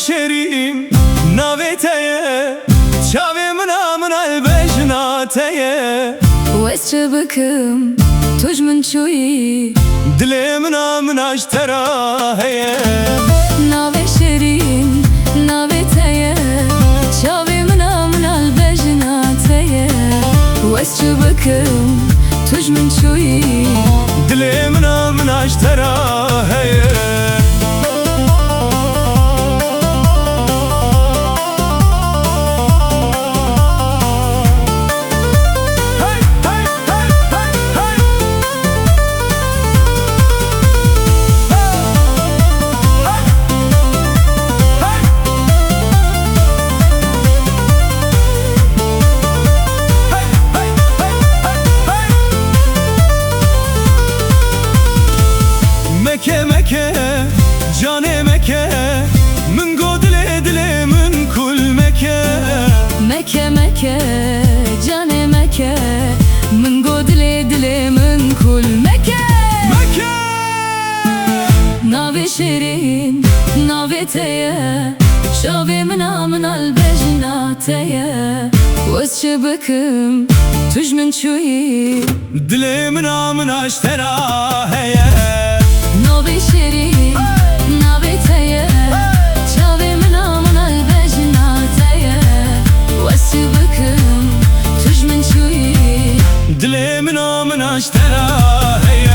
شریم ناویتیه چاوی من البجناتیه ویس چه بکم توش من چویی دلی من اشتراهیه ناوی شرین ناویتیه چاوی من البجناتیه ویس چه بکم توش من چویی دلی من اشتراهیه مکه جان مکه من گو دل من کل مکه جان مکه من گو دل من کل مکه ناوی شیرین ناوی تیه شاوی من البجناتیه وز چه بکم توش من چویی دل من اشتراهیه ناوی شیرین ناوی تیه چاوی من البجناتیه وز چه بکم توش من چویی دل من اشتراهیه